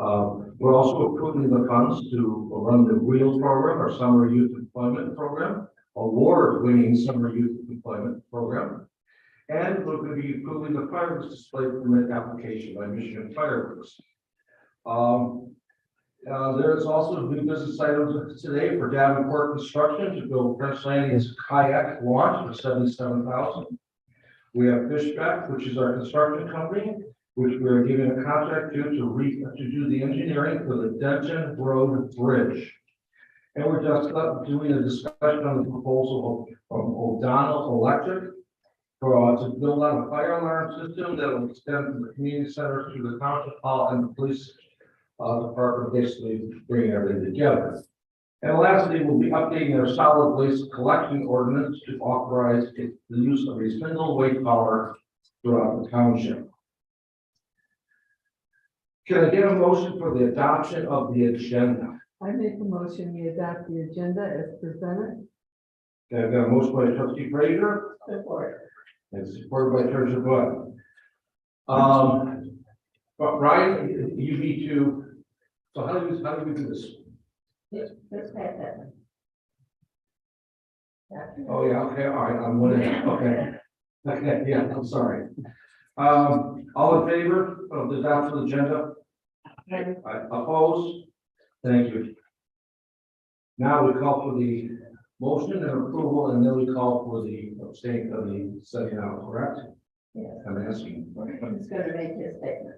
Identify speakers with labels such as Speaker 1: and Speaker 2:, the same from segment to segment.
Speaker 1: We're also approving the funds to run the REAL program, our Summer Youth Employment Program, award-winning Summer Youth Employment Program. And we're going to be approving the fireworks display permit application by Michigan Fireworks. There's also new business items today for Davenport Construction to build French Landing's kayak launch for $77,000. We have Fishback, which is our construction company, which we are giving a contract to do the engineering for the Denton Road Bridge. And we're just doing a discussion on the proposal from O'Donnell Electric to build out a fire alarm system that will extend from the community center to the township hall and the police department, basically bringing everything together. And lastly, we'll be updating our solid waste collection ordinance to authorize the use of a single weight hauler throughout the township. Can I get a motion for the adoption of the agenda?
Speaker 2: I make a motion, we adopt the agenda as presented.
Speaker 1: Okay, I've got a motion by Trustee Frazier
Speaker 2: Support.
Speaker 1: and supported by Treasurer Bud. But Ryan, you need to. So how do we do this?
Speaker 2: Let's pass that.
Speaker 1: Oh yeah, okay, all right, I'm winning. Okay. Okay, yeah, I'm sorry. All in favor of the adoption agenda? Opposed? Thank you. Now we call for the motion and approval, and then we call for the abstain of the setting out, correct?
Speaker 2: Yes.
Speaker 1: I'm asking.
Speaker 2: Who's going to make his statement?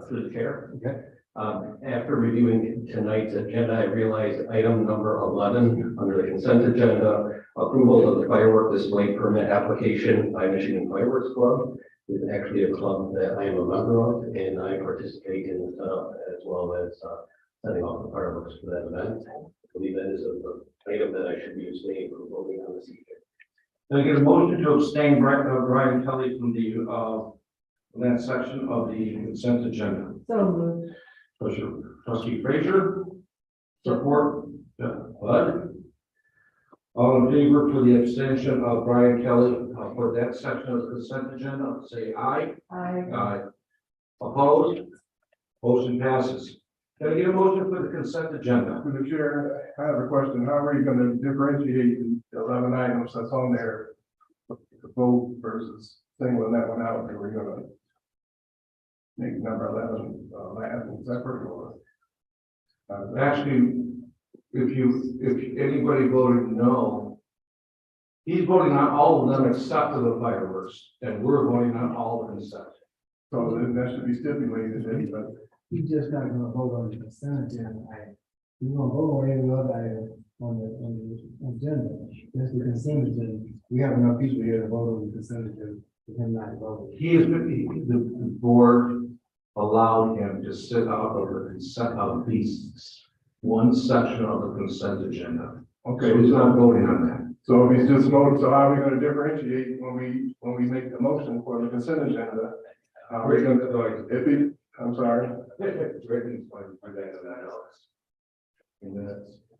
Speaker 3: Through the chair.
Speaker 1: Okay.
Speaker 3: After reviewing tonight's agenda, I realized item number 11 under the consent agenda, approval of the firework display permit application by Michigan Fireworks Club, is actually a club that I am a member of, and I participate in the setup as well as setting off the fireworks for that event. I believe that is an item that I should be abstaining from voting on this evening.
Speaker 1: Can I get a motion to abstain Brian Kelly from that section of the consent agenda?
Speaker 2: So moved.
Speaker 1: Trustee Frazier, support. Bud. All in favor for the abstention of Brian Kelly for that section of the consent agenda, say aye.
Speaker 2: Aye.
Speaker 1: Aye. Opposed? Motion passes. Can I get a motion for the consent agenda?
Speaker 4: Mr. Chair, I have a question. How are you going to differentiate the 11 items that's on there, the vote versus singling that one out? Are we going to make number 11 last and separate, or?
Speaker 1: Actually, if anybody voted no, he's voting on all of them except for the fireworks, and we're voting on all the consent.
Speaker 4: So then that should be stipulated, but
Speaker 5: You just not gonna vote on the consent agenda item. You're gonna vote on every other item on the agenda. That's the consent agenda. We have enough people here to vote on the consent agenda, for him not to vote.
Speaker 1: The board allowed him to sit out of the consent of these one section of the consent agenda.
Speaker 4: okay.
Speaker 1: So he's not voting on that.
Speaker 4: So if he's just voting, so how are we going to differentiate when we make the motion for the consent agenda? How are we going to, if he, I'm sorry.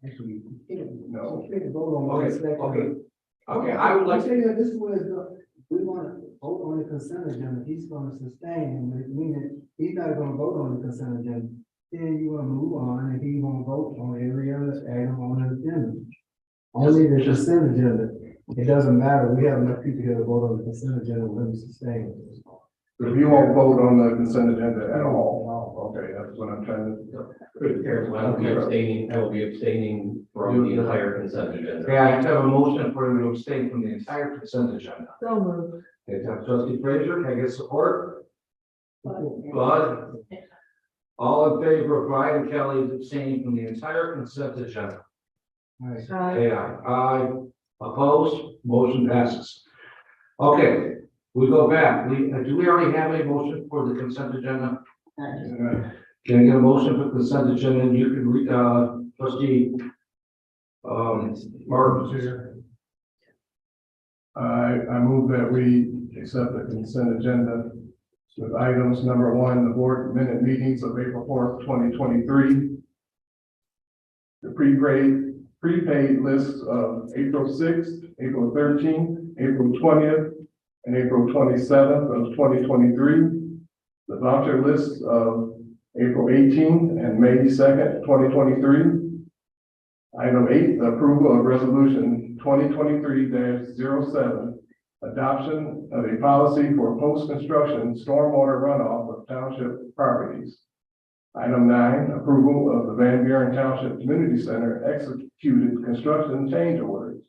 Speaker 5: Actually,
Speaker 4: No.
Speaker 5: we can vote on one
Speaker 1: Okay,
Speaker 5: section.
Speaker 1: okay, I would like
Speaker 5: I'm
Speaker 1: to,
Speaker 5: saying that this was, we wanna vote on the consent agenda, he's gonna sustain, meaning he's not gonna vote on the consent agenda. Then you wanna move on, and he won't vote on every other item on the agenda. Only the consent agenda, it doesn't matter, we have enough people here to vote on the consent agenda, we're gonna sustain.
Speaker 4: If you won't vote on the consent agenda at all, okay, that's what I'm trying to.
Speaker 3: Through the chair, I will be abstaining from the entire consent agenda.
Speaker 1: okay, I have a motion for him to abstain from the entire consent agenda.
Speaker 2: So moved.
Speaker 1: Okay, Trustee Frazier, can I get support? Bud? All in favor of Brian Kelly abstaining from the entire consent agenda?
Speaker 5: Alright,
Speaker 2: Aye.
Speaker 1: Say aye. Aye. Opposed? Motion passes. Okay, we go back. Do we already have a motion for the consent agenda? Can I get a motion for consent agenda? And you can read, Trustee, Martin.
Speaker 4: I move that we accept the consent agenda with items number 1, the board minute meetings of April 4th, 2023. The prepaid lists of April 6th, April 13th, April 20th, and April 27th of 2023. The voucher list of April 18th, and May 2nd, 2023. Item 8, the approval of resolution 2023-07, adoption of a policy for post-construction stormwater runoff of township properties. Item 9, approval of the Van Buren Township Community Center executed construction change orders.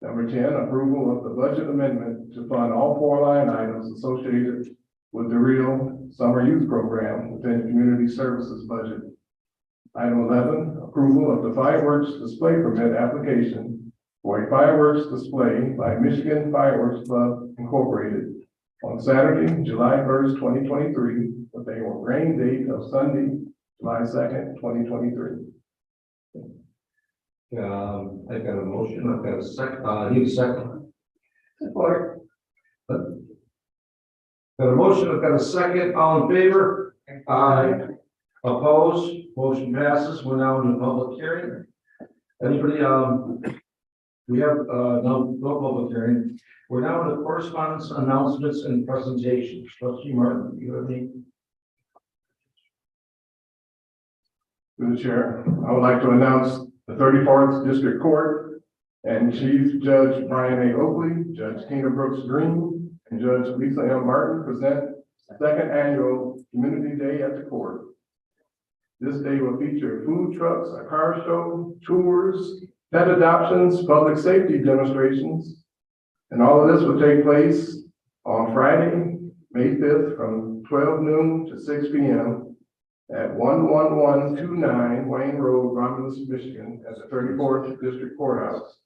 Speaker 4: Number 10, approval of the budget amendment to fund all 4 line items associated with the Real Summer Youth Program within Community Services budget. Item 11, approval of the fireworks display permit application for a fireworks display by Michigan Fireworks Club Incorporated on Saturday, July 1st, 2023, with a rain date of Sunday, July 2nd, 2023.
Speaker 1: I've got a motion, I've got a second, need a second.
Speaker 2: Support.
Speaker 1: Got a motion, I've got a second, all in favor? Aye. Opposed, motion passes, we're now in the public hearing. Anybody, we have, no public hearing. We're now in the correspondence, announcements, and presentations. Trustee Martin, do you have any?
Speaker 4: Through the chair, I would like to announce the 34th District Court and Chief Judge Brian A. Oakley, Judge Tina Brooks Green, and Judge Lisa M. Martin present second annual Community Day at the Court. This day will feature food trucks, a car show, tours, pet adoptions, public safety demonstrations, and all of this will take place on Friday, May 5th from 12 noon to 6 p.m. at 11129 Wayne Road, Romulus, Michigan, at the 34th District Courthouse.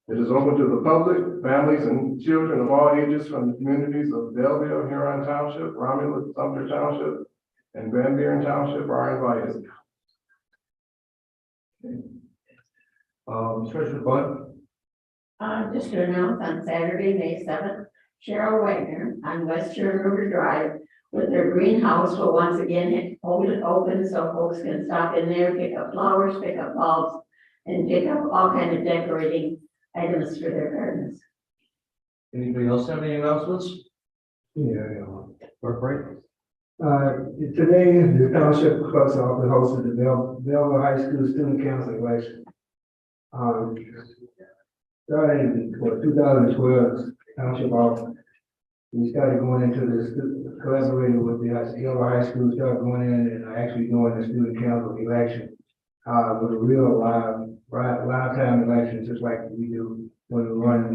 Speaker 4: It is open to the public, families, and children of all ages from the communities of Belleville, Huron Township, Romulus, Sumter Township, and Van Buren Township are invited.
Speaker 1: Treasurer Bud?
Speaker 6: Just to announce on Saturday, May 7th, Cheryl Wagner on Western River Drive with their greenhouse will once again hold it open so folks can stop in there, pick up flowers, pick up bulbs, and pick up all kind of decorating items for their gardens.
Speaker 1: Anybody else have any announcements? Clerk Wright?
Speaker 5: Today, the township clerk's office hosted the Belleville High School Student Council election. Starting for 2012 township office, we started going into this, collaborating with the Belleville High School, started going in and actually doing the student council election. With a real live time election, just like we do when we run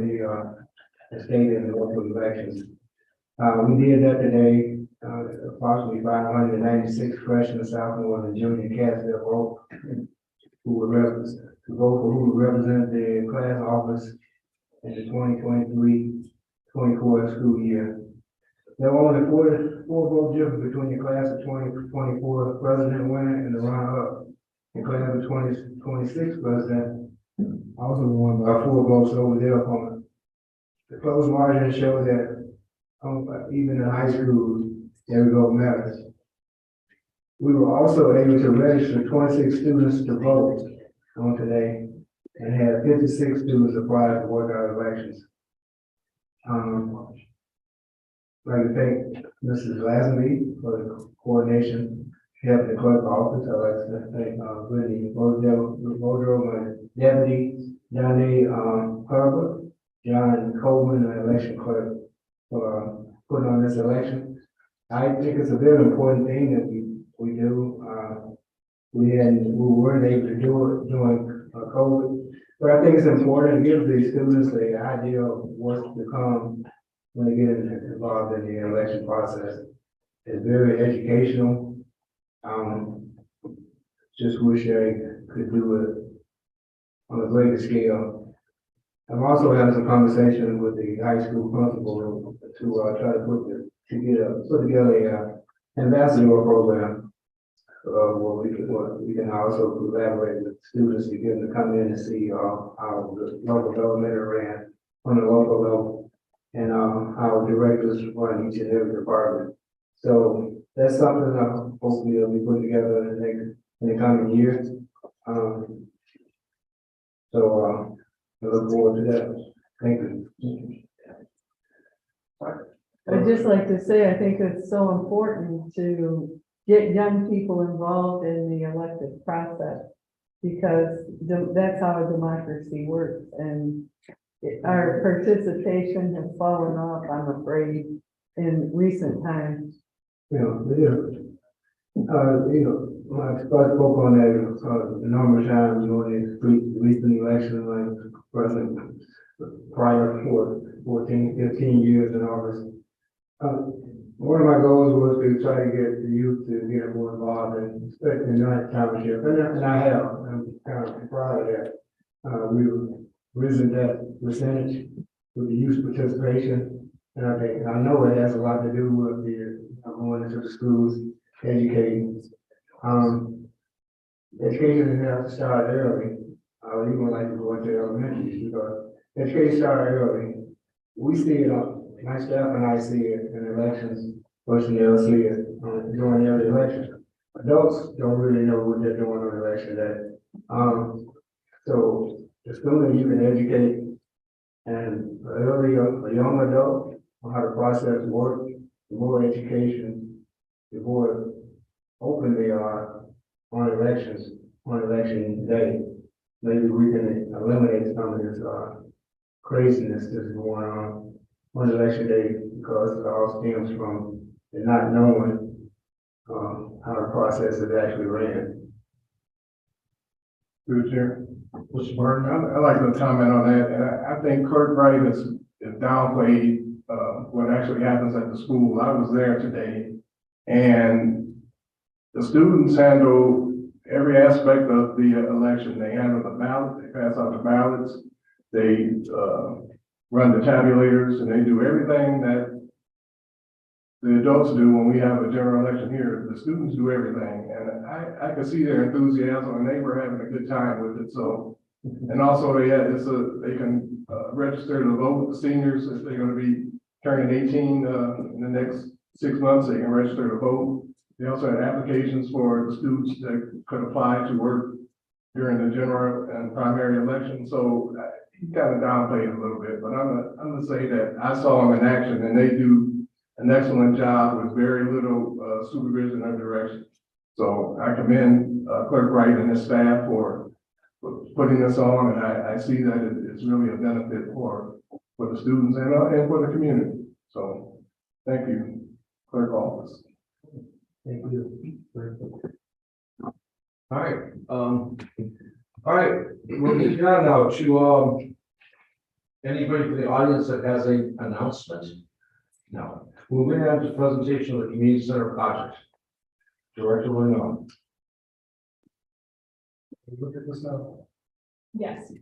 Speaker 5: the state and the local elections. We did that today. Approximately 596 freshmen, sophomores, and junior cast their vote who would represent the class office in the 2023-24 school year. There were only four vote difference between the class of 2024 president winner and the runner-up. The class of 2026 president also won by 4 votes over their opponent. The close margin showed that even in high school, every vote matters. We were also able to register 26 students to vote on today and had 56 students apply to work out elections. I'd like to thank Mrs. Lazenby for the coordination, helping the clerk office. I'd like to thank Brittany Bodro, my deputy, Johnny Herbert, John Coleman, the election clerk, for putting on this election. I think it's a very important thing that we do. We weren't able to do it during COVID, but I think it's important to give the students the idea of what's to come when they get involved in the election process. It's very educational. Just wish I could do it on a greater scale. I'm also having some conversations with the high school principal to try to put together an ambassador program where we can also collaborate with students to get them to come in and see how the local government ran on the local level and how directors run each and every department. So that's something that hopefully will be put together in the coming years. I look forward to that. Thank you.
Speaker 2: I'd just like to say, I think it's so important to get young people involved in the elective process. Because that's how a democracy works, and our participation has fallen off, I'm afraid, in recent times.
Speaker 5: I spoke on that, a number of times during the recent election, like President prior for 15 years in office. One of my goals was to try to get the youth to get more involved in, especially in United Township, and I have, I'm kind of proud of that. We've risen that percentage with the youth participation, and I know it has a lot to do with the going into the schools, educating. Education has to start early. I would even like to go into elementary because education started early. We see it my staff and I see it in elections, personnel see it during every election. Adults don't really know what they're doing on election day. So the sooner you can educate and a young adult on how the process works, the more education, the more open they are on election day. Maybe we can eliminate some of this craziness that's going on election day, because it all stems from the not knowing how the process is actually ran.
Speaker 4: Through the chair. Mr. Martin, I'd like to comment on that, and I think Clerk Wright is downplayed what actually happens at the school. I was there today, and the students handle every aspect of the election. They handle the ballot, they pass out the ballots, they run the tabulators, and they do everything that the adults do when we have a general election here. The students do everything, and I can see their enthusiasm, and they were having a good time with it. So, and also they can register to vote. The seniors, if they're going to be turning 18 in the next 6 months, they can register to vote. They also had applications for the students that could apply to work during the general and primary election. So he kind of downplayed it a little bit, but I'm gonna say that I saw them in action, and they do an excellent job with very little supervision or direction. So I commend Clerk Wright and his staff for putting this on, and I see that it's really a benefit for the students and for the community. So thank you, Clerk Office.
Speaker 5: Thank you.
Speaker 1: All right, we're moving on now to, anybody from the audience that has an announcement? No. Moving on to presentation of the community center project. Director Renaud.
Speaker 4: Look at this now.
Speaker 7: Yes.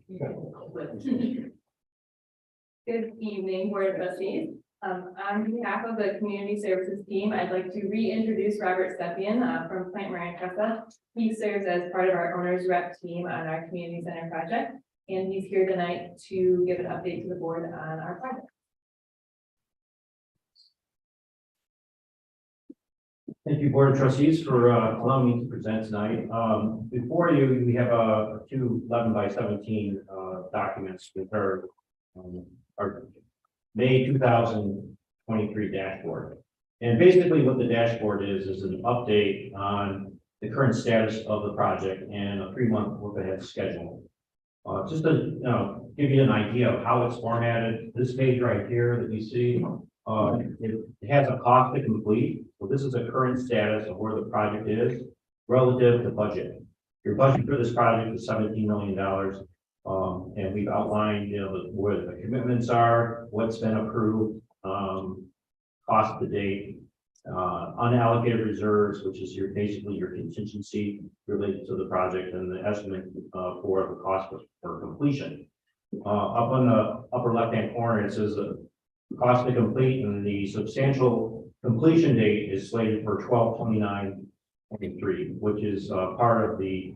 Speaker 7: Good evening, Board of Trustees. On behalf of the Community Services Team, I'd like to reintroduce Robert Stepien from Plant Marincasa. He serves as part of our owner's rep team on our community center project, and he's here tonight to give an update to the board on our project.
Speaker 8: Thank you, Board of Trustees, for allowing me to present tonight. Before you, we have two 11x17 documents with our May 2023 dashboard. And basically what the dashboard is an update on the current status of the project and a 3-month look ahead schedule. Just to give you an idea of how it's formatted, this page right here that you see, it has a cost to complete. So this is a current status of where the project is relative to budget. Your budget for this project is $17 million. And we've outlined, where the commitments are, what's been approved, cost to date, unallocated reserves, which is basically your contingency related to the project, and the estimate for the cost for completion. Up on the upper left-hand corner, it says the cost to complete, and the substantial completion date is slated for 12/29/23, which is part of the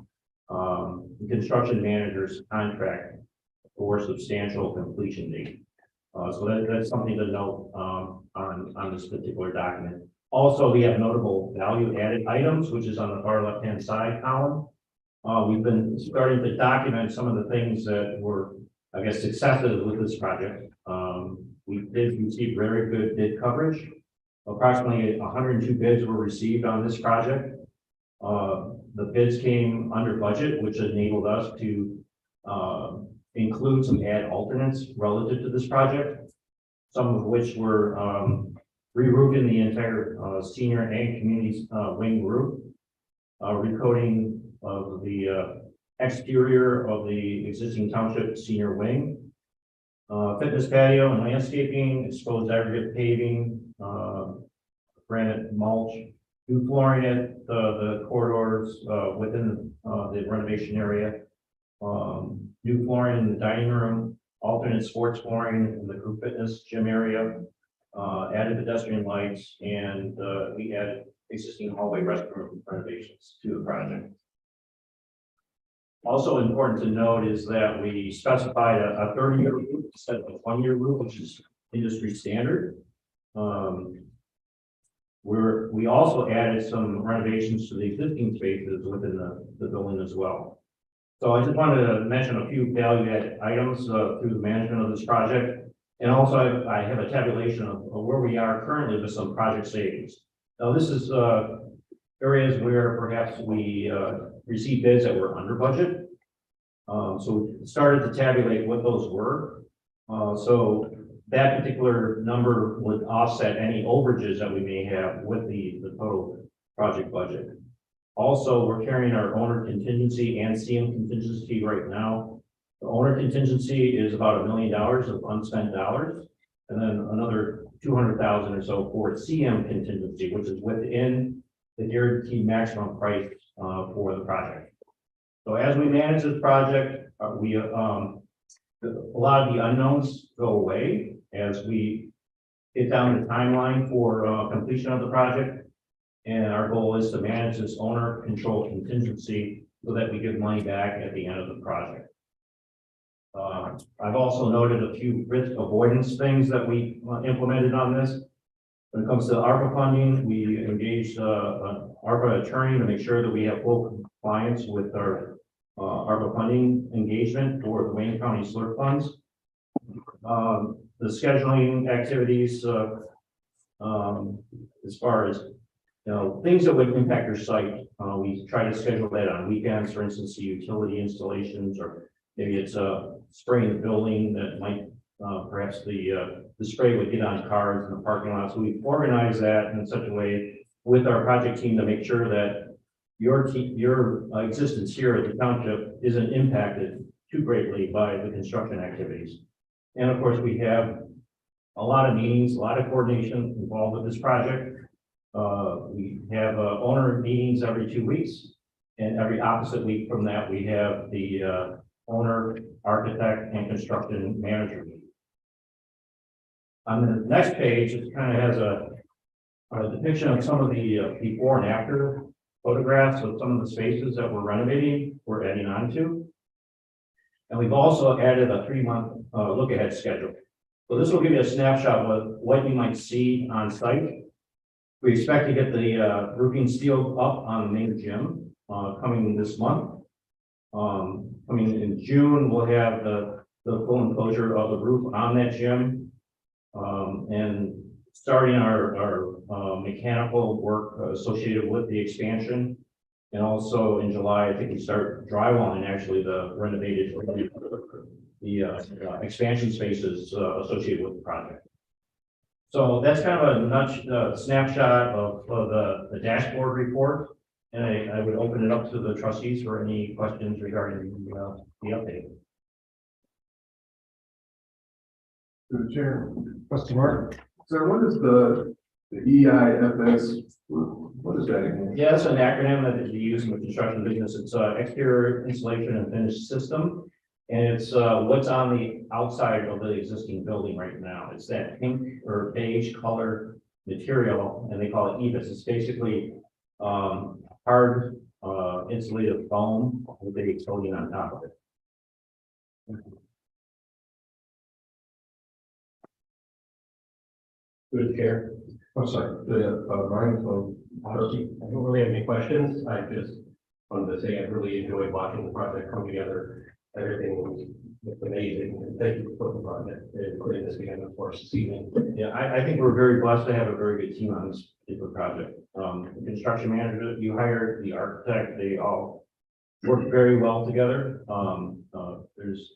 Speaker 8: construction manager's contract for substantial completion date. So that's something to note on this particular document. Also, we have notable value added items, which is on the far left-hand side column. We've been starting to document some of the things that were, I guess, successes with this project. We did receive very good bid coverage. Approximately 102 bids were received on this project. The bids came under budget, which enabled us to include some add alternates relative to this project. Some of which were re-roofing the entire senior and community wing roof, recoating of the exterior of the existing township senior wing, fitness patio and landscaping, exposed aggregate paving, granite mulch, new flooring at the corridors within the renovation area, new flooring in the dining room, alternate sports flooring in the group fitness gym area, added pedestrian lights, and we added existing hallway restroom renovations to the project. Also important to note is that we specified a 30-year roof instead of a 20-year roof, which is industry standard. We also added some renovations to the existing spaces within the building as well. So I just wanted to mention a few value-added items through the management of this project. And also I have a tabulation of where we are currently with some project savings. Now this is areas where perhaps we received bids that were under budget. So we started to tabulate what those were. So that particular number would offset any overages that we may have with the total project budget. Also, we're carrying our owner contingency and CM contingency right now. The owner contingency is about $1 million of unspent dollars, and then another 200,000 or so for CM contingency, which is within the guaranteed maximum price for the project. So as we manage this project, a lot of the unknowns go away as we get down the timeline for completion of the project. And our goal is to manage this owner control contingency so that we give money back at the end of the project. I've also noted a few risk avoidance things that we implemented on this. When it comes to ARPA funding, we engaged an ARPA attorney to make sure that we have full compliance with our ARPA funding engagement for the Wayne County SLRF funds. The scheduling activities, as far as things that would impact your site, we try to schedule that on weekends, for instance, the utility installations, or maybe it's a spray in the building that might, perhaps the spray would get on cars in the parking lot. So we organize that in such a way with our project team to make sure that your existence here at the township isn't impacted too greatly by the construction activities. And of course, we have a lot of meetings, a lot of coordination involved with this project. We have owner meetings every 2 weeks, and every opposite week from that, we have the owner, architect, and construction manager meeting. On the next page, it kind of has a depiction of some of the before and after photographs of some of the spaces that we're renovating, we're adding on to. And we've also added a 3-month look ahead schedule. So this will give you a snapshot of what you might see on site. We expect to get the roofing steel up on the main gym coming this month. Coming in June, we'll have the full enclosure of the roof on that gym. And starting our mechanical work associated with the expansion. And also in July, I think we start drywalling actually the renovated, the expansion spaces associated with the project. So that's kind of a snapshot of the dashboard report. And I would open it up to the trustees for any questions regarding the update.
Speaker 4: To the chair.
Speaker 1: Trustee Martin?
Speaker 4: Sir, what is the EIFS? What is that again?
Speaker 8: Yeah, it's an acronym that is used in the construction business. It's exterior insulation and finish system. And it's what's on the outside of the existing building right now. It's that pink or beige color material, and they call it EVIS. It's basically hard insulated foam with a coating on top of it.
Speaker 3: Good chair.
Speaker 1: I'm sorry.
Speaker 3: Brian, so I don't really have any questions. I just wanted to say I really enjoyed watching the project come together. everything was amazing. And thank you for putting on it and putting this together for us this evening.
Speaker 8: Yeah, I think we're very blessed to have a very good team on this particular project. The construction manager that you hired, the architect, they all work very well together. There's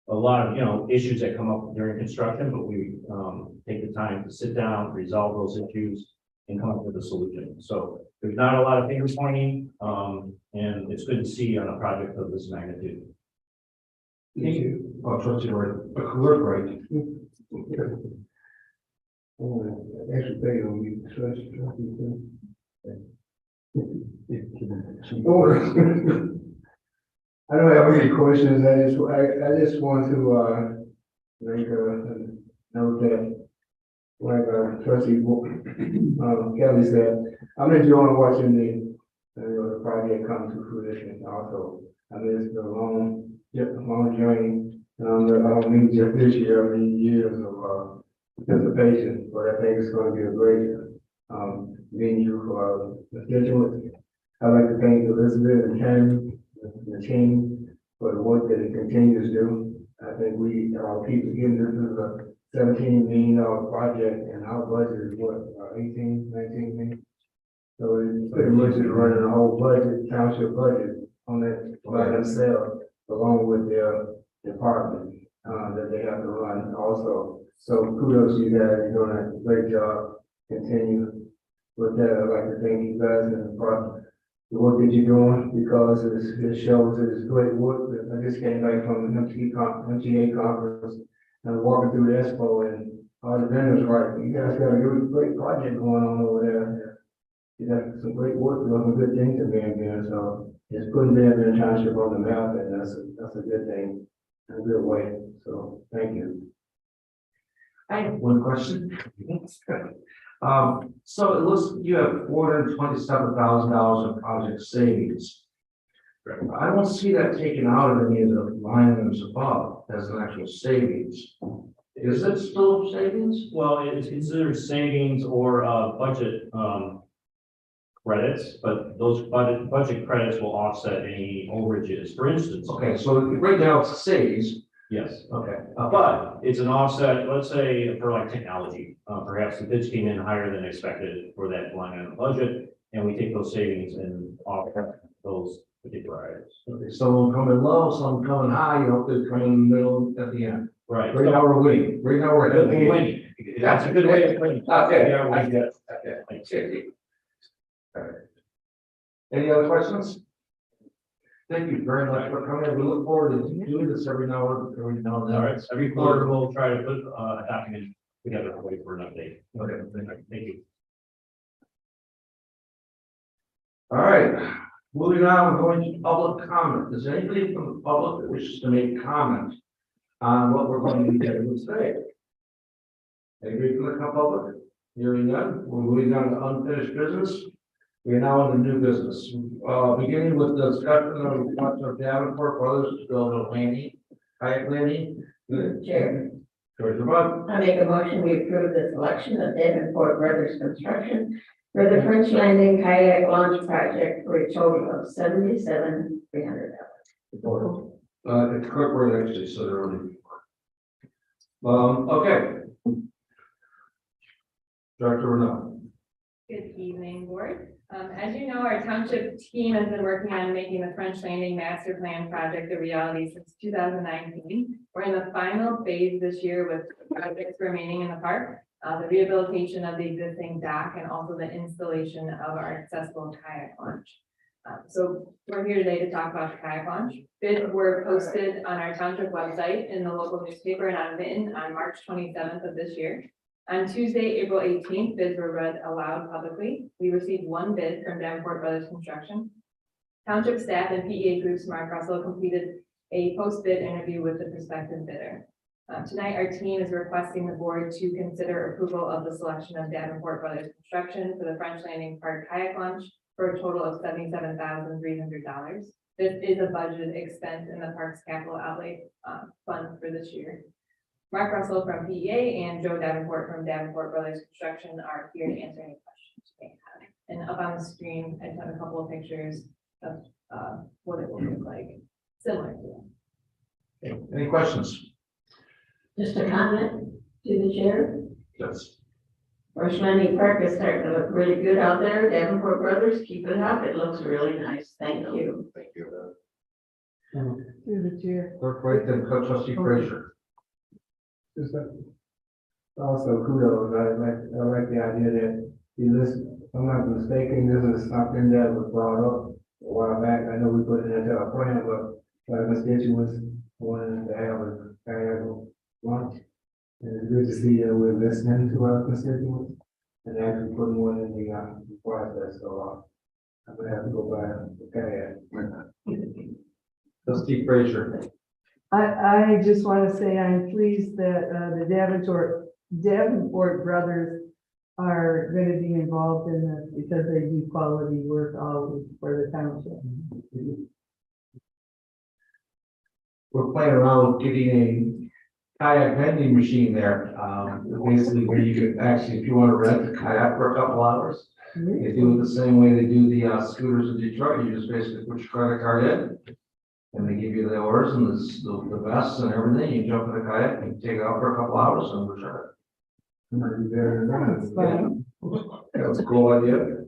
Speaker 8: a lot of, issues that come up during construction, but we, take the time to sit down, resolve those issues and come up with a solution. So there's not a lot of finger pointing, and it's good to see on a project of this magnitude.
Speaker 1: Thank you. Oh, trustee Wright, clerk Wright.
Speaker 4: Extra pay on me, trustee. I don't have any questions, I just want to, make a note that, like, trustee, Kelly said, I'm enjoying watching the project come to fruition also. I mean, it's been a long journey, I don't mean just this year, I mean years of, participation, but I think it's gonna be a great, venue for, constituents. I'd like to thank Elizabeth and Tammy, the team, for the work that it continues to do. I think we, keep getting this is a $17 million project, and our budget is what, 18, 19 million? So it's pretty much is running the whole budget, township budget on that by themselves, along with their department, that they have to run also. So kudos to you guys, you're doing a great job. Continue with that. I'd like to thank you guys and the work that you're doing, because it shows that it's great work. I just came back from the MTA conference and walking through the expo, and all the vendors right. You guys got a great project going on over there. You got some great work, doing some good things in Van Buren, so it's putting Van Buren Township on the map, and that's a good thing, in a good way. So thank you.
Speaker 1: I have one question. So it looks, you have $427,000 in project savings. I don't see that taken out of any of the line items above as an actual savings. Is it still savings?
Speaker 8: Well, it's considered savings or, budget, credits, but those budget credits will offset any overages. For instance,
Speaker 1: Okay, so right now it's a savings.
Speaker 8: yes,
Speaker 1: Okay.
Speaker 8: but it's an offset, let's say for like technology, perhaps the bids came in higher than expected for that line item budget, and we take those savings and offset those particular items.
Speaker 1: Okay, some coming low, some coming high, you hope they come in the middle at the end.
Speaker 8: Right.
Speaker 1: Right now we're winning. Right now we're ahead of the game.
Speaker 8: Winning. That's a good way of putting it.
Speaker 1: Okay.
Speaker 8: Yeah,
Speaker 1: I
Speaker 8: we
Speaker 1: get it. Okay. All right. Any other questions? Thank you very much for coming. We look forward to doing this every now and then.
Speaker 8: All right, every quarter we'll try to put a document together for you for an update.
Speaker 1: Okay.
Speaker 8: Thank you.
Speaker 1: All right, moving on, we're going to public comment. Is there anybody from the public that wishes to make comment on what we're going to be doing today? Anybody from the public? Hearing none, we're moving on to unfinished business. We are now in the new business, beginning with the discussion of request of Davenport Brothers to build a landing, kayak landing.
Speaker 6: Chair.
Speaker 1: George Vermont.
Speaker 6: I make a motion, we approve the selection of Davenport Brothers Construction for the French Landing Kayak Launch Project for a total of $77,300.
Speaker 1: It's correct word actually, so they're already. Okay. Director Renaud.
Speaker 7: Good evening, board. As you know, our township team has been working on making the French Landing Master Plan project a reality since 2019. We're in the final phase this year with projects remaining in the park, the rehabilitation of the existing dock, and also the installation of our accessible kayak launch. So we're here today to talk about the kayak launch. Bids were posted on our township website, in the local newspaper, and on Vinton on March 27th of this year. On Tuesday, April 18th, bids were read aloud publicly. We received one bid from Davenport Brothers Construction. Township staff and PEA Group Smart Russell completed a post-bid interview with the prospective bidder. Tonight, our team is requesting the board to consider approval of the selection of Davenport Brothers Construction for the French Landing Park kayak launch for a total of $77,300. This is a budgeted expense in the park's capital outlay fund for this year. Mark Russell from PEA and Joe Davenport from Davenport Brothers Construction are here to answer any questions you may have. And up on the screen, I have a couple of pictures of what it will look like, similar to them.
Speaker 1: Okay, any questions?
Speaker 6: Just a comment to the chair.
Speaker 1: Yes.
Speaker 6: First Landing Park is starting to look really good out there. Davenport Brothers, keep it up. It looks really nice. Thank you.
Speaker 3: Thank you.
Speaker 2: Through the chair.
Speaker 1: Clerk Wright, then trustee Frazier.
Speaker 5: Just also kudos, I like the idea that you listen, if I'm not mistaken, this is something that was brought up a while back. I know we put it into our plan, but my constituents wanted to have a kayak launch. And it's good to see that we're listening to our constituents and actually putting one in the process, so I'm gonna have to go buy a kayak.
Speaker 1: Trustee Frazier.
Speaker 2: I just want to say I'm pleased that the Davenport brothers are going to be involved in this because they do quality work always for the township.
Speaker 1: We're playing around with getting a kayak vending machine there. Basically where you could actually, if you want to rent a kayak for a couple hours, they do it the same way they do the scooters in Detroit. You just basically put your credit card in. And they give you the oars and the vests and everything. You jump in the kayak and take it out for a couple hours and return
Speaker 2: That's fun.
Speaker 1: it. That was a cool idea.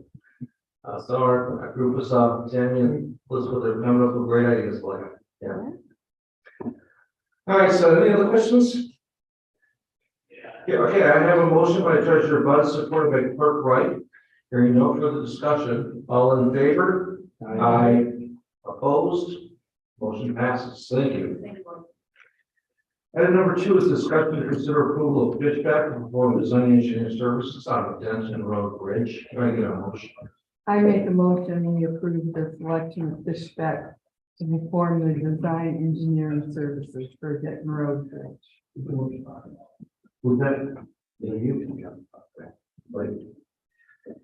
Speaker 1: So our group is, Tammy and Elizabeth are coming up with great ideas like it. Yeah. All right, so any other questions? Yeah, okay, I have a motion by Treasurer Bud, supported by Clerk Wright. Hearing no further discussion, all in favor? Aye. Opposed? Motion passes. Thank you. Item number 2 is discussion to consider approval of Fishback to perform design engineering services on the Denton Road Bridge. Can I get a motion?
Speaker 2: I make a motion we approve the selection of Fishback to perform the design engineering services for Denton Road Bridge.
Speaker 1: Who's that? Yeah, you. Right.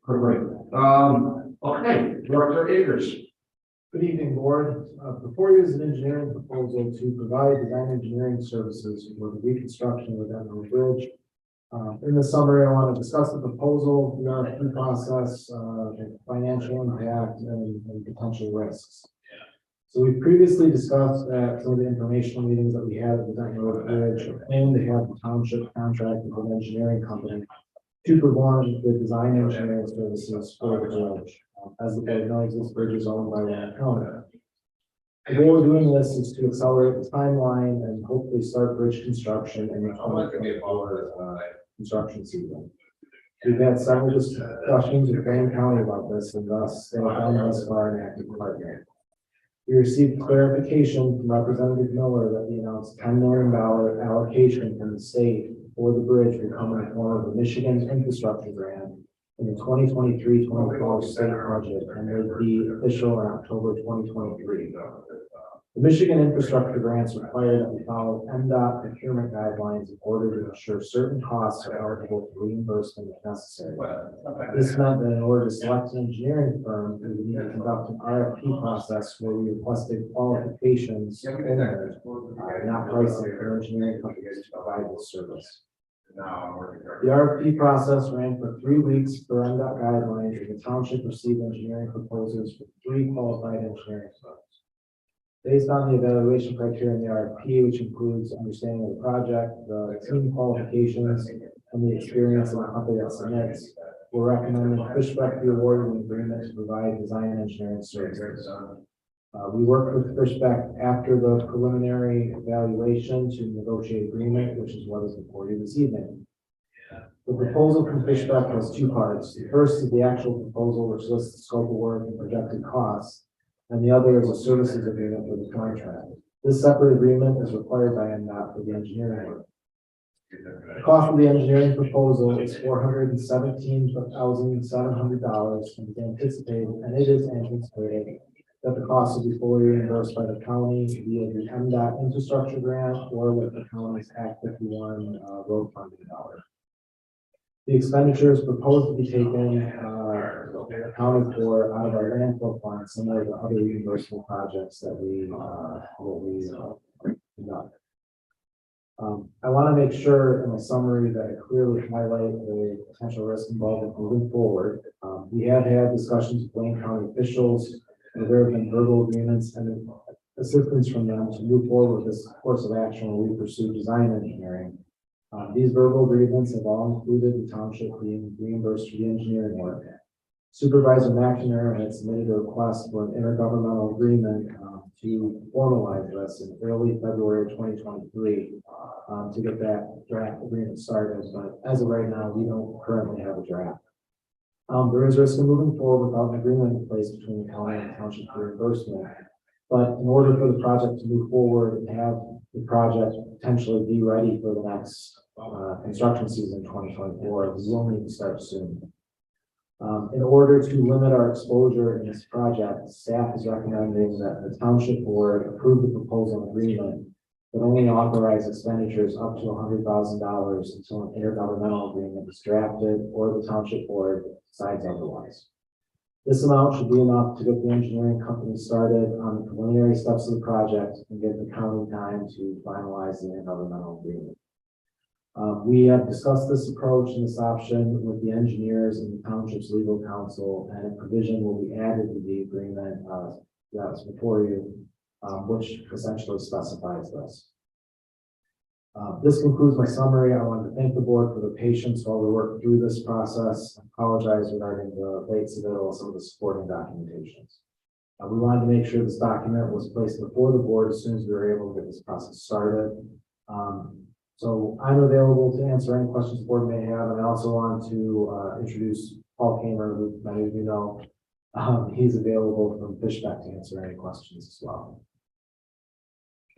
Speaker 1: Great. Okay, Director Akers.
Speaker 9: Good evening, board. Before you is an engineering proposal to provide design engineering services for the reconstruction of the Denton Bridge. In the summary, I want to discuss the proposal, the RFP process, the financial impact and potential risks. So we previously discussed at some of the informational meetings that we had at the Denton Road Bridge, and to have the township contract with an engineering company to perform the design engineering services for the bridge. As the board knows, this bridge is owned by Warren County. The way we're doing this is to accelerate the timeline and hopefully start bridge construction in the 2024 construction season. We've had several discussions with Graham County about this, and thus they have found us far an active partner. We received clarification from Representative Miller that the announced $10 million allocation from the state for the bridge will come in the form of the Michigan Infrastructure Grant in the 2023-24 state budget and will be official in October 2023. The Michigan Infrastructure Grants require that we follow MDOT procurement guidelines in order to ensure certain costs are eligible for reimbursement if necessary. This meant that in order to select an engineering firm, we would need to conduct an RFP process where we requested qualifications, not pricing for engineering companies to provide this service. The RFP process ran for 3 weeks per MDOT guidelines, and the township received engineering proposals from 3 qualified engineering firms. Based on the evaluation criteria in the RFP, which includes understanding of the project, the team qualifications, and the experience of the company that submits, we're recommending Fishback be awarded an agreement to provide design engineering services. We worked with Fishback after the preliminary evaluation to negotiate agreement, which is what is before you this evening. The proposal from Fishback has 2 parts. The first is the actual proposal, which lists the scope of work and projected costs, and the other is a services agreement for the contract. This separate agreement is required by MDOT for the engineering work. The cost of the engineering proposal is $417,700 and it is anticipated that the cost will be fully reimbursed by the county via the MDOT infrastructure grant or with the county's Act 51 road funding dollars. The expenditures proposed to be taken accounted for out of our landfill fund, similar to other reimbursable projects that we conduct. I want to make sure in a summary that I clearly highlight the potential risk involved in moving forward. We have had discussions with Wayne County officials, and there have been verbal agreements and assistance from them to move forward with this course of action where we pursue design engineering. These verbal agreements have all included the township being reimbursed for the engineering work. Supervisor McNamara had submitted a request for an intergovernmental agreement to formalize this in early February of 2023 to get that draft agreement started. But as of right now, we don't currently have a draft. There is risk of moving forward without an agreement in place between the county and township for reimbursement. But in order for the project to move forward and have the project potentially be ready for the next construction season 2024, we will need to start soon. In order to limit our exposure in this project, staff is recommending that the township board approve the proposal agreement, but only authorize expenditures up to $100,000 until an intergovernmental agreement is drafted or the township board decides otherwise. This amount should be enough to get the engineering company started on the preliminary steps of the project and give the county time to finalize the intergovernmental agreement. We have discussed this approach and this option with the engineers and the township's legal counsel, and a provision will be added to the agreement that's before you, which essentially specifies this. This concludes my summary. I want to thank the board for the patience while we work through this process. I apologize regarding the late submittal of some of the supporting documentations. We wanted to make sure this document was placed before the board as soon as we were able to get this process started. So I'm available to answer any questions the board may have, and I also want to introduce Paul Kamer, who many of you know. He's available from Fishback to answer any questions as well.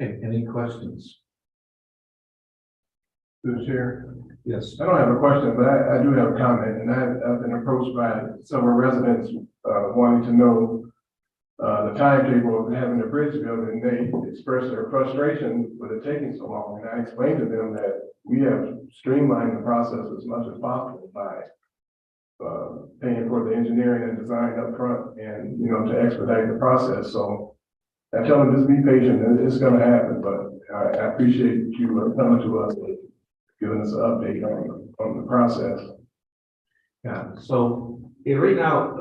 Speaker 1: Okay, any questions?
Speaker 4: To the chair.
Speaker 1: Yes.
Speaker 4: I don't have a question, but I do have a comment, and I've been approached by several residents wanting to know the timetable of having the bridge built, and they expressed their frustration with it taking so long. And I explained to them that we have streamlined the process as much as possible by paying for the engineering and design up front, and to expedite the process. So I tell them just be patient, and it's going to happen. But I appreciate you coming to us and giving us an update on the process.
Speaker 1: Yeah, so right now,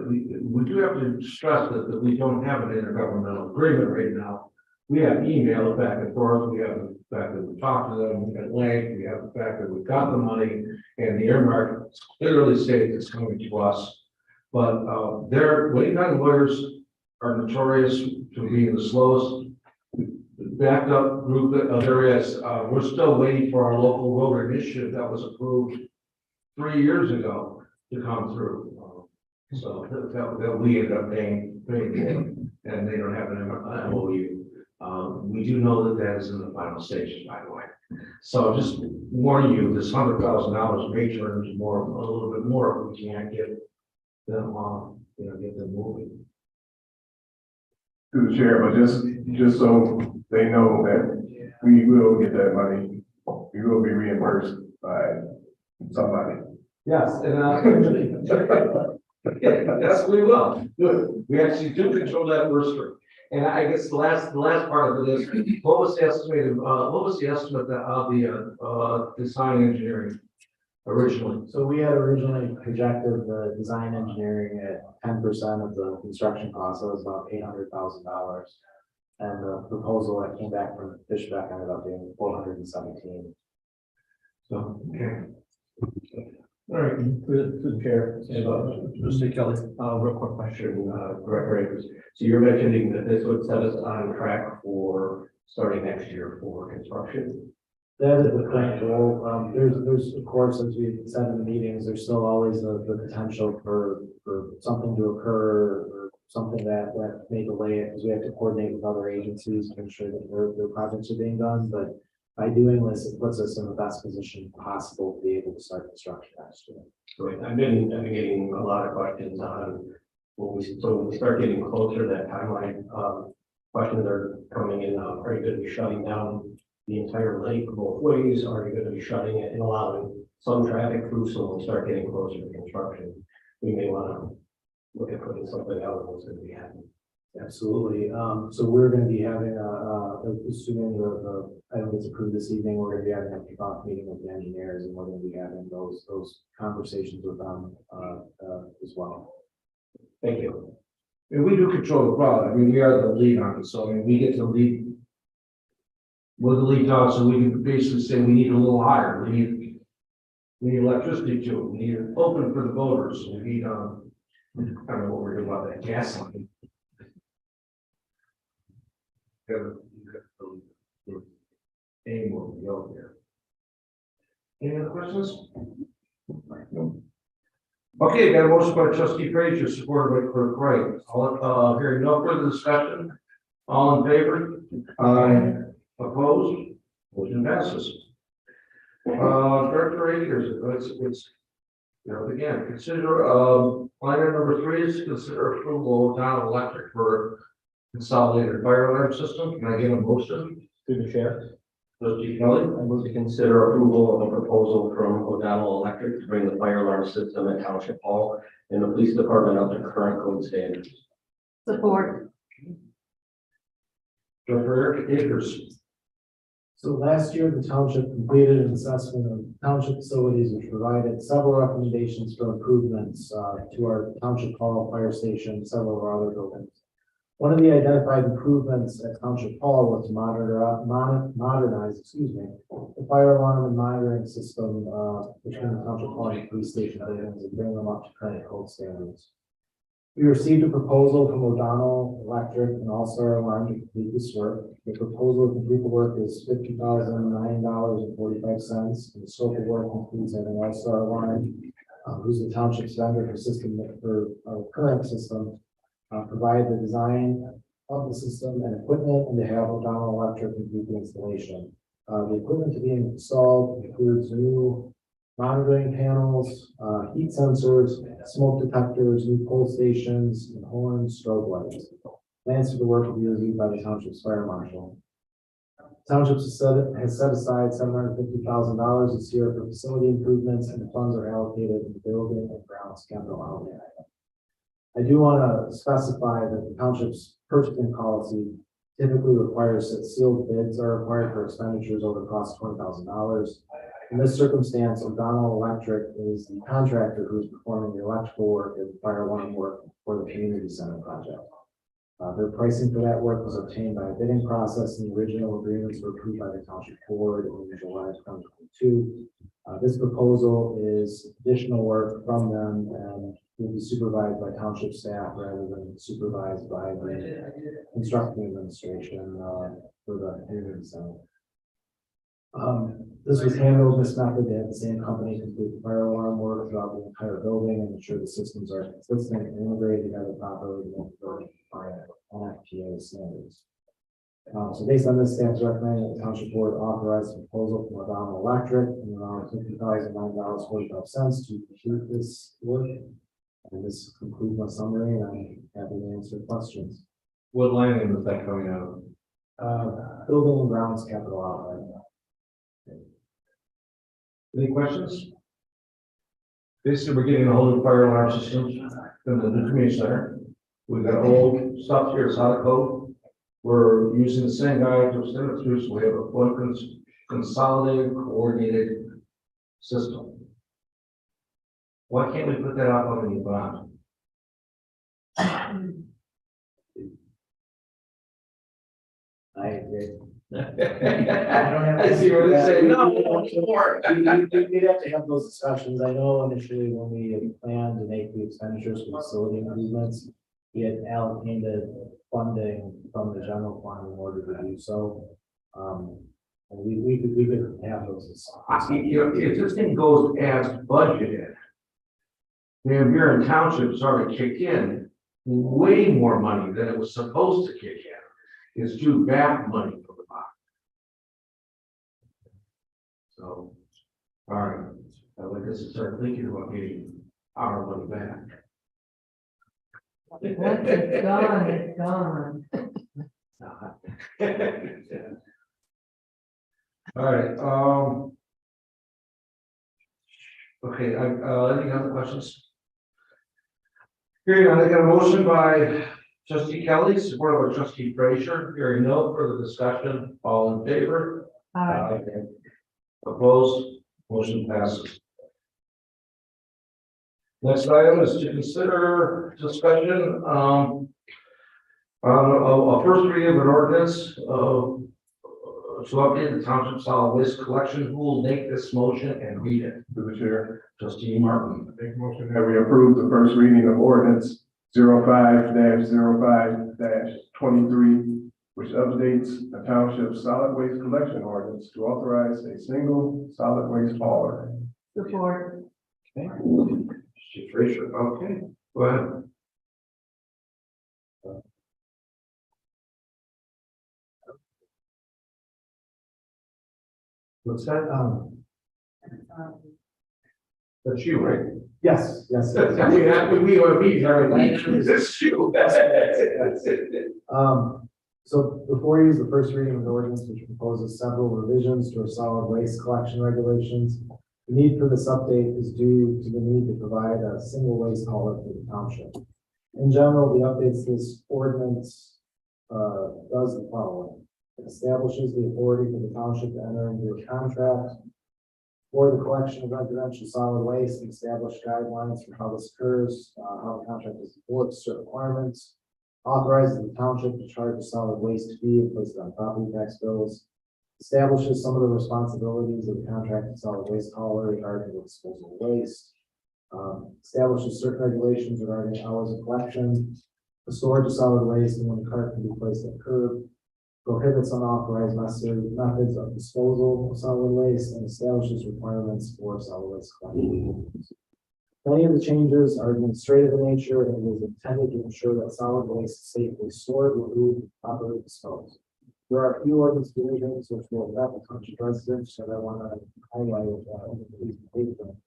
Speaker 1: we do have to stress that we don't have an intergovernmental agreement right now. We have email back and forth, we have the fact that we talked to them at length, we have the fact that we've got the money, and the earmark clearly states it's coming to us. But Wayne County lawyers are notorious to be the slowest backed up group of areas. We're still waiting for our local road initiative that was approved 3 years ago to come through. So that we ended up paying for, and they don't have an MOU. We do know that is in the final stages, by the way. So just warn you, this $100,000 may turn into a little bit more if we can't get them get them moving.
Speaker 4: To the chair, but just so they know that we will get that money, we will be reimbursed by somebody.
Speaker 1: Yes, and yes, we will. Good. We actually do control that work stream. And I guess the last part of it is, what was the estimate of the design engineering originally?
Speaker 9: So we had originally projected the design engineering at 10% of the construction cost, so it was about $800,000. And the proposal that came back from Fishback ended up being $417,000.
Speaker 1: So, okay. All right, to the chair, Mr. Kelly, real quick question, Gregory.
Speaker 3: So you're mentioning that this would set us on track for starting next year for construction?
Speaker 9: That is the current goal. There's of course, as we said in the meetings, there's still always the potential for something to occur or something that may delay it, because we have to coordinate with other agencies to ensure that their projects are being done. But by doing this, it puts us in the best position possible to be able to start construction next year.
Speaker 3: Right. I've been getting a lot of questions on when we start getting closer to that timeline. Questions are coming in. Are you going to be shutting down the entire lake both ways? Are you going to be shutting it and allowing some traffic through? So when we start getting closer to construction, we may want to look at putting something out that's going to be happening.
Speaker 9: Absolutely. So we're going to be having assuming the item gets approved this evening, we're going to be having a kickoff meeting with the engineers, and we're going to be having those conversations with them as well.
Speaker 3: Thank you.
Speaker 1: And we do control the product. I mean, we are the lead on it, so I mean, we get to lead. We're the lead dog, so we can basically say we need a little higher. We need electricity to it. We need it open for the voters. We need, I don't know what we're doing about that gas line. Any more we go here. Any other questions? No. Okay, got a motion by trustee Frazier, supported by clerk Wright. All, hearing no further discussion. All in favor? Aye. Opposed? Motion passes. Director Akers, it's, you know, again, consider, line item number 3 is consider approval of O'Donnell Electric for consolidated fire alarm system. Can I get a motion?
Speaker 3: Through the chair,
Speaker 1: Trustee Kelly?
Speaker 3: I move to consider approval of a proposal from O'Donnell Electric to bring the fire alarm system at Township Hall and the police department up to current code standards.
Speaker 6: Support.
Speaker 1: Director Akers.
Speaker 9: So last year, the township completed an assessment of township facilities, which provided several recommendations for improvements to our township hall, fire station, several of our other buildings. One of the identified improvements at Township Hall was to modernize, the fire alarm and monitoring system between the Township Hall and police station buildings and bring them up to current code standards. We received a proposal from O'Donnell Electric and All-Star Alarm to complete this work. The proposal to complete the work is $50,009.45, and the scope of work includes having All-Star Alarm, who's the township's vendor for our current system, provide the design of the system and equipment, and to have O'Donnell Electric complete the installation. The equipment to be installed includes new monitoring panels, heat sensors, smoke detectors, new pole stations, and horns, strobe lights. Plans for the work will be reviewed by the township's fire marshal. Township has set aside $750,000 this year for facility improvements, and the funds are allocated in the building and grounds capital outlay. I do want to specify that the township's purchasing policy typically requires that sealed bids are required for expenditures over the cost of $20,000. In this circumstance, O'Donnell Electric is the contractor who's performing the electrical work and fire alarm work for the community center project. Their pricing for that work was obtained by a bidding process, and the original agreements were approved by the township board in July 2022. This proposal is additional work from them and will be supervised by township staff rather than supervised by the construction administration for the community center. This was handled this method. They had the same company complete the fire alarm work throughout the entire building and ensure the systems are consistent and integrated together properly to NFPA standards. So based on this, staff is recommending that the township board authorize the proposal from O'Donnell Electric in the amount of $50,009.45 to complete this work. And this concludes my summary, and I'm happy to answer questions.
Speaker 1: What line item is that coming out of?
Speaker 9: Building and grounds capital outlay.
Speaker 1: Any questions? Basically, we're getting a whole new fire alarm system in the new community center. We've got old stuff here, it's out of code. We're using the same guy to send it through, so we have a one consolidated, coordinated system. Why can't we put that up on the bond?
Speaker 9: I agree.
Speaker 1: I see what you're saying. No, more.
Speaker 9: We'd have to have those discussions. I know initially when we had planned to make the expenditures for facility improvements, we had allocated funding from the general fund in order to do so. And we could have those discussions.
Speaker 1: You know, if this thing goes as budgeted, then Buren Township has already kicked in way more money than it was supposed to kick in. It's due back money from the bond. So, all right, I guess to start thinking about getting our money back.
Speaker 2: Once it's gone, it's gone.
Speaker 1: All right, okay, any other questions? Hearing none, I got a motion by trustee Kelly, supported by trustee Frazier. Hearing no further discussion, all in favor? Aye. Opposed, motion passes. Next item is to consider discussion, A first reading of an ordinance, to update the township solid waste collection. Who will make this motion and read it?
Speaker 4: Through the chair.
Speaker 1: Trustee Martin.
Speaker 4: Make a motion that we approve the first reading of ordinance 05-05-23, which updates the township solid waste collection ordinance to authorize a single solid waste hauler.
Speaker 2: Support.
Speaker 1: Okay. Trustee Frazier, okay, go ahead. What's that? That's you, right?
Speaker 9: Yes, yes.
Speaker 1: We are, That's you.
Speaker 9: So before you use the first reading of the ordinance, which proposes several revisions to our solid waste collection regulations, the need for this update is due to the need to provide a single waste hauler for the township. In general, the updates to this ordinance does the following. It establishes the authority for the township to enter into a contract for the collection of residential solid waste and establish guidelines for how this occurs, how the contract is enforced, certain requirements, authorizes the township to charge a solid waste fee and place it on property tax bills, establishes some of the responsibilities of the contracted solid waste hauler regarding the disposal of waste, establishes certain regulations regarding hours of collection, the storage of solid waste, and when the cart can be placed at curb, prohibits unauthorized methods of disposal of solid waste, and establishes requirements for solid waste collection. Many of the changes are administrative in nature and is intended to ensure that solid waste is safely stored, removed, and properly disposed. There are a few ordinance provisions which will affect the township residents that I want to highlight in the presentation.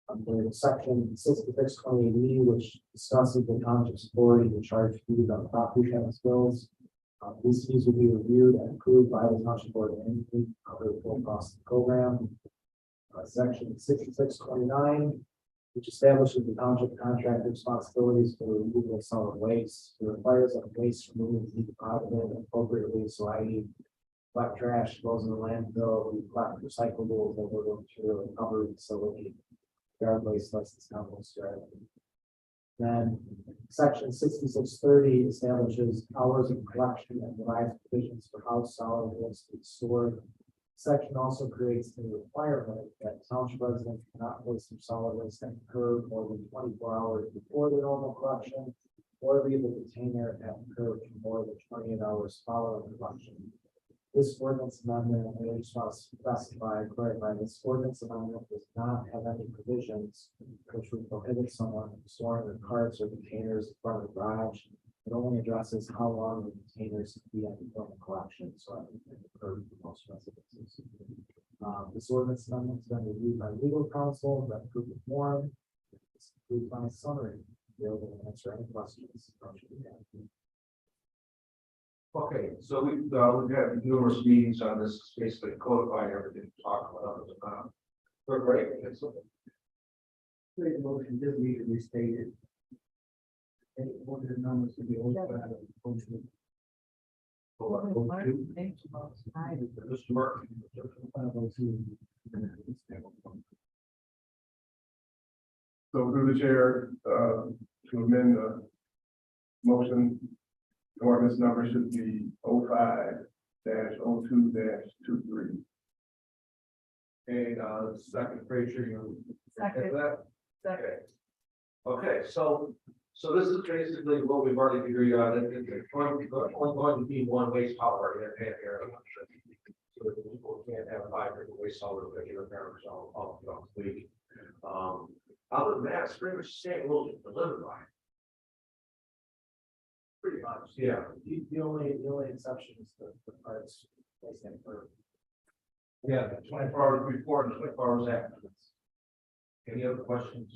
Speaker 9: Under section 6628E, which discusses the township's authority to charge fees on property tax bills. These fees will be reviewed and approved by the township board annually over the full cost of the program. Section 6629, which establishes the township contract responsibilities for the removal of solid waste. It requires that waste removal be deposited appropriately, so i.e. black trash goes in the landfill, we collect recyclables, that go to the recovery facility, yard waste, less this compost strategy. Then section 6630 establishes hours of collection and provides provisions for how solid waste is stored. Section also creates a requirement that township residents cannot place their solid waste at the curb more than 24 hours before the normal collection, or leave the container at the curb for more than 28 hours following collection. This ordinance amendment, I just want to specify, clarify, this ordinance amendment does not have any provisions which would prohibit someone from storing their carts or containers in front of the garage. It only addresses how long the containers can be at the point of collection, so I think it occurs for most residences. This ordinance amendment has been reviewed by legal counsel, that approved the form. It's approved by summary. They'll be able to answer any questions.
Speaker 1: Okay, so we've had numerous meetings on this, basically codifying everything we talked about. We're great.
Speaker 5: Make a motion, just need to restate it. And what the numbers to be over.
Speaker 1: Mr. Martin.
Speaker 4: So through the chair, to amend the motion, the ordinance number should be 05-02-23.
Speaker 1: And second, Frazier, you.
Speaker 2: Second.
Speaker 1: That?
Speaker 2: Second.
Speaker 1: Okay, so this is basically what we've already agreed on. It's only going to be one waste hauler in that area. I'm not sure. So that people can't have 5 different waste haulers that you're parents all the week. Other than that, it's pretty much the same rules to live by. Pretty much, yeah.
Speaker 9: The only exception is the carts placed at curb.
Speaker 1: Yeah, 24 hours before and 24 hours after. Any other questions?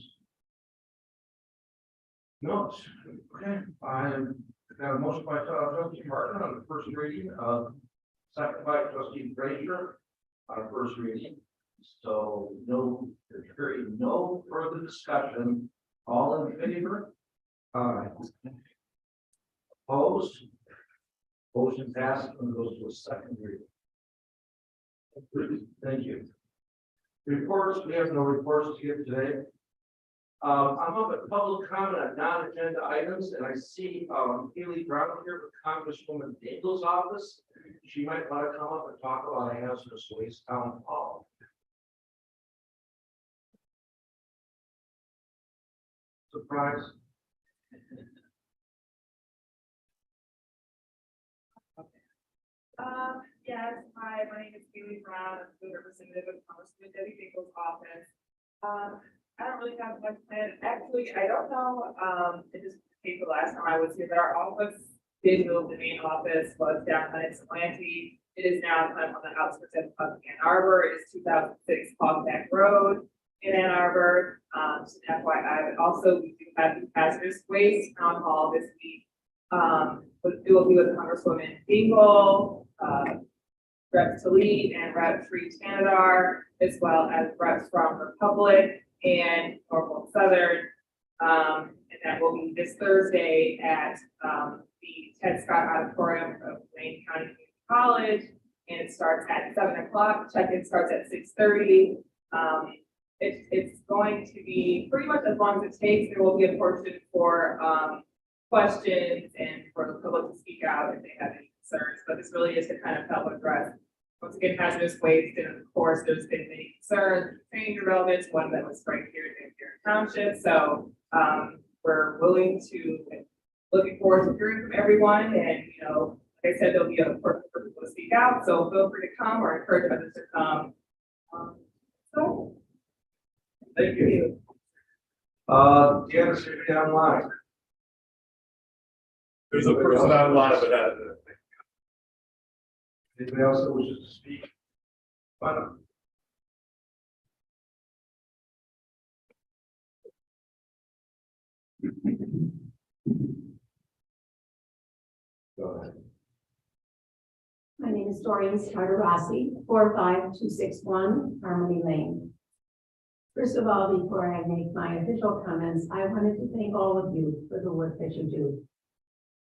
Speaker 1: No. Okay, I've got a motion by trustee Martin on the first reading, second by trustee Frazier on first reading. So there's no further discussion. All in favor? Aye. Opposed? Motion passed and goes to a second reading. Thank you. Reports, we have no reports to give today. I'm up at public comment on non-agenda items, and I see, Haley Brown here with Congresswoman Dagel's office. She might want to come up and talk about hazardous waste town hall. Surprise.
Speaker 10: Yes, hi, my name is Haley Brown, I'm the representative of Congressman Debbie Dingle's office. I don't really have much plan, actually, I don't know, it just came the last time I was here, but our office, digital, the main office was downtown in Ypsilanti. It is now kind of on the outskirts of Ann Arbor, it is 2006 Hogback Road in Ann Arbor, so FYI, but also we do have the hazardous waste town hall this week. It will be with Congresswoman Dingle, Reps Talib and Rep Free Tanadar, as well as reps from Republic and Norfolk Southern. And that will be this Thursday at the Ted Scott Auditorium of Wayne County Community College. And it starts at 7 o'clock. Check-in starts at 6:30. It's going to be pretty much as long as it takes. There will be a portion for questions and for the public to speak out if they have any concerns, but this really is to kind of help address, once again, hazardous waste, and of course, there's been many concerns, training developments, one that was right here in Dearborn Township, so we're willing to, looking forward to hearing from everyone, and, you know, like I said, there'll be a portion for people to speak out, so feel free to come or encourage others to come. So,
Speaker 1: Thank you. Deanna, should be online.
Speaker 4: There's a person online, but
Speaker 1: Anybody else that wishes to speak? Come on up. Go ahead.
Speaker 6: My name is Doreen Starter Rossi, 45261 Harmony Lane. First of all, before I make my official comments, I wanted to thank all of you for the work that you do.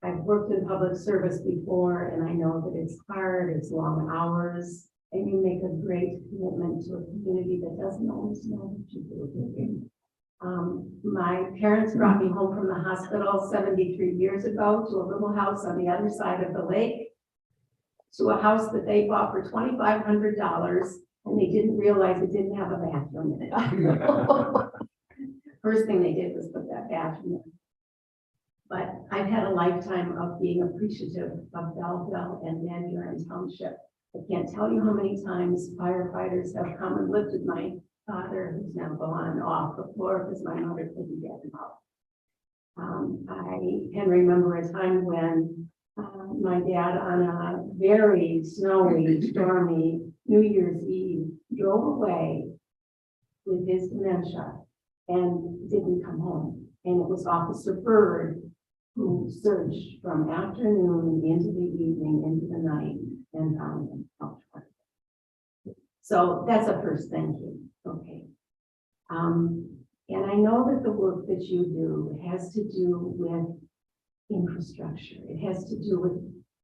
Speaker 6: I've worked in public service before, and I know that it's hard, it's long hours, and you make a great commitment to a community that doesn't always know what you do. My parents brought me home from the hospital 73 years ago to a little house on the other side of the lake, to a house that they bought for $2,500, and they didn't realize it didn't have a bathroom in it. First thing they did was put that bathroom in. But I've had a lifetime of being appreciative of Belleville and Van Buren Township. I can't tell you how many times firefighters have come and lifted my father, who's now gone, off the floor because my mother couldn't get him out. I can remember a time when my dad, on a very snowy, stormy New Year's Eve, drove away with his dementia and didn't come home. And it was Officer Bird who searched from afternoon into the evening, into the night, and found him. So that's a first thank you. Okay. And I know that the work that you do has to do with infrastructure. It has to do with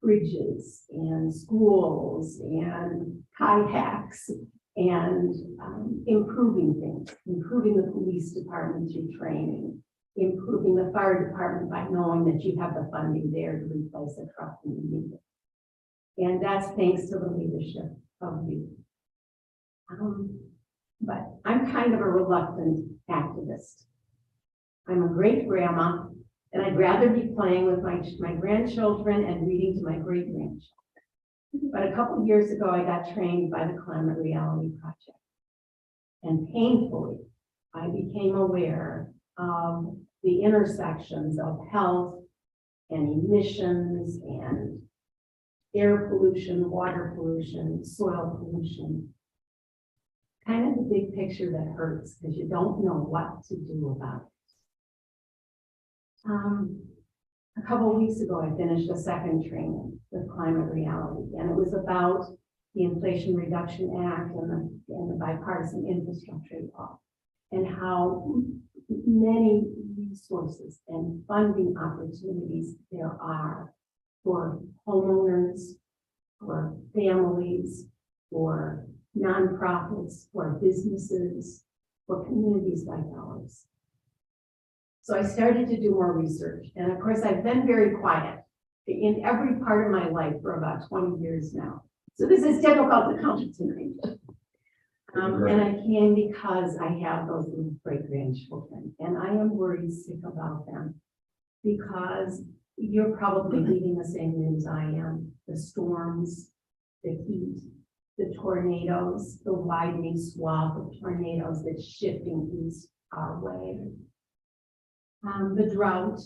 Speaker 6: bridges and schools and kayaks and improving things, improving the police department through training, improving the fire department by knowing that you have the funding there to replace a truck when you need it. And that's thanks to the leadership of you. But I'm kind of a reluctant activist. I'm a great grandma, and I'd rather be playing with my grandchildren and reading to my great grandchildren. But a couple of years ago, I got trained by the Climate Reality Project. And painfully, I became aware of the intersections of health and emissions and air pollution, water pollution, soil pollution. Kind of the big picture that hurts because you don't know what to do about it. A couple of weeks ago, I finished a second training with Climate Reality, and it was about the Inflation Reduction Act and the bipartisan infrastructure law, and how many resources and funding opportunities there are for homeowners, for families, for nonprofits, for businesses, for communities like ours.
Speaker 11: So I started to do more research, and of course, I've been very quiet in every part of my life for about 20 years now. So this is difficult to come tonight. And I can because I have those little great grandchildren, and I am worried sick about them. Because you're probably reading the same news I am, the storms, the heat, the tornadoes, the widening swath of tornadoes that's shifting east our way. The drought,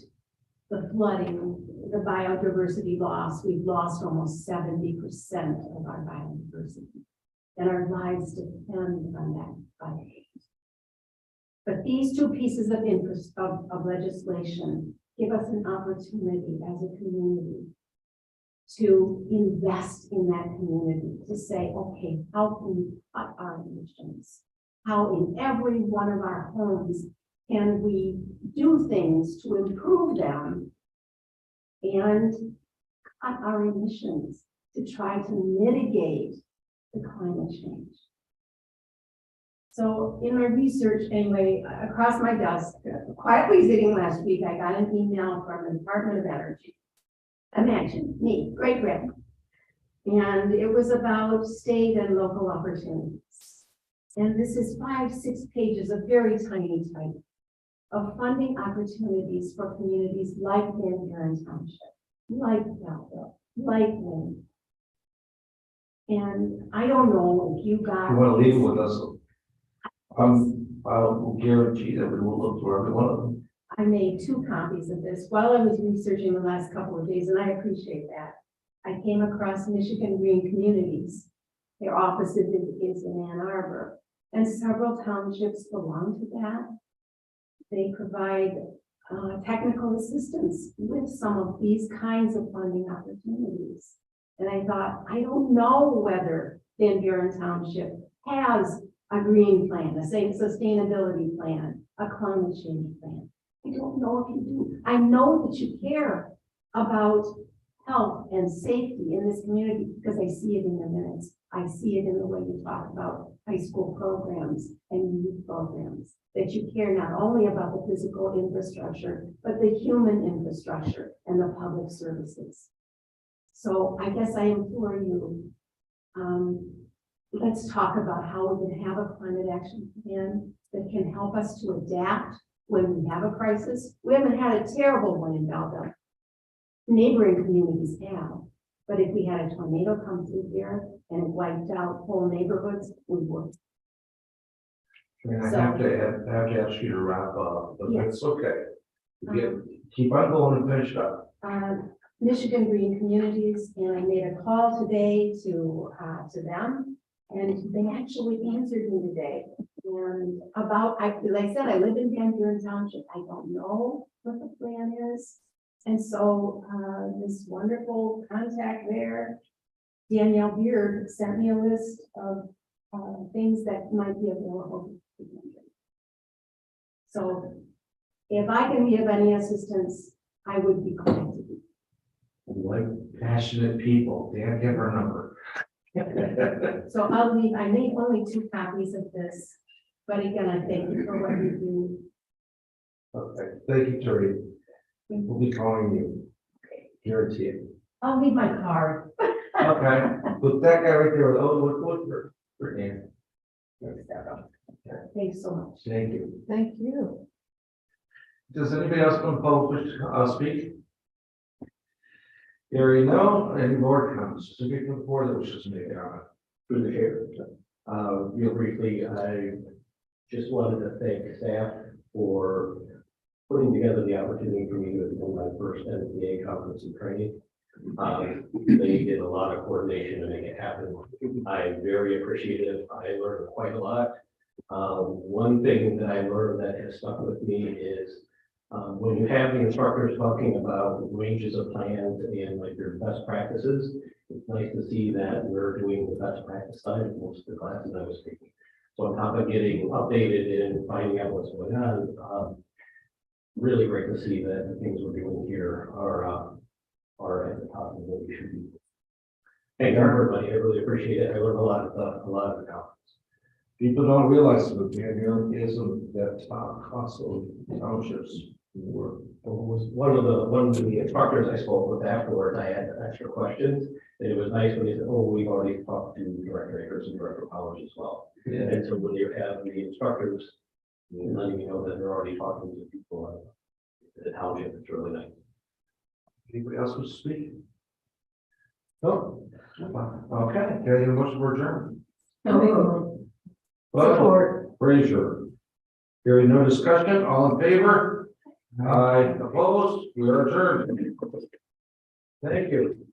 Speaker 11: the flooding, the biodiversity loss, we've lost almost 70% of our biodiversity. And our lives depend on that. But these two pieces of interest of legislation give us an opportunity as a community to invest in that community, to say, okay, how can we cut our emissions? How in every one of our homes can we do things to improve them and cut our emissions to try to mitigate the climate change? So in my research, anyway, across my desk, quietly sitting last week, I got an email from the Department of Energy. Imagine me, great grandma. And it was about state and local opportunities. And this is 5-6 pages of very tiny type of funding opportunities for communities like Van Buren Township, like Belleville, like Wayne. And I don't know if you got.
Speaker 1: You want to leave it with us? I'll guarantee that we will look through every one of them.
Speaker 11: I made 2 copies of this while I was researching the last couple of days, and I appreciate that. I came across Michigan Green Communities. Their office is in Ann Arbor, and several townships belong to that. They provide technical assistance with some of these kinds of funding opportunities. And I thought, I don't know whether Van Buren Township has a green plan, a sustainability plan, a climate change plan. I don't know if you do. I know that you care about health and safety in this community because I see it in the minutes. I see it in the way you talk about high school programs and youth programs, that you care not only about the physical infrastructure, but the human infrastructure and the public services. So I guess I implore you, let's talk about how we can have a climate action plan that can help us to adapt when we have a crisis. We haven't had a terrible one in Belleville. Neighboring communities have, but if we had a tornado come through here and it wiped out whole neighborhoods, we would.
Speaker 1: I mean, I have to ask you to wrap up, but
Speaker 11: Yeah.
Speaker 1: it's okay. Keep on going and finish up.
Speaker 11: Michigan Green Communities, and I made a call today to them, and they actually answered me today. And about, like I said, I live in Van Buren Township. I don't know what the plan is. And so this wonderful contact there, Danielle Beard, sent me a list of things that might be available. So if I can be of any assistance, I would be glad to be.
Speaker 1: Like passionate people, Dan, give her number.
Speaker 11: So I'll leave, I made only 2 copies of this, but again, I thank you for what you do.
Speaker 1: Okay, thank you, Terry. We'll be calling you. Guarantee it.
Speaker 11: I'll leave my card.
Speaker 1: Okay, with that guy right there, look for Dan.
Speaker 11: Thanks so much.
Speaker 1: Thank you.
Speaker 2: Thank you.
Speaker 1: Does anybody else want to public speak? Hearing no, any board comments, specific to the board that wishes to make a comment.
Speaker 3: Through the chair. Real briefly, I just wanted to thank staff for putting together the opportunity for me to attend my first NPA conference and training. They did a lot of coordination to make it happen. I'm very appreciative. I learned quite a lot. One thing that I learned that has stuck with me is when you have the instructors talking about ranges of plans and like their best practices, it's nice to see that we're doing the best practice side of most of the classes I was taking. So on top of getting updated and finding out what's going on, really great to see that the things we're doing here are at the top of what we should be. Thank you, everybody. I really appreciate it. I learned a lot of the conference.
Speaker 1: People don't realize that Van Buren is that top cost of townships.
Speaker 3: was one of the instructors I spoke with afterwards, I had extra questions. And it was nice when he said, oh, we've already talked to Director Akers and Director Powers as well. And so when you have the instructors, letting me know that they're already talking to people at the township, it's really nice.
Speaker 1: Anybody else who speak? No? Okay, carry the motion for adjournment.
Speaker 2: Support.
Speaker 1: Frazier. Hearing no discussion, all in favor? Aye, opposed, we are adjourned. Thank you.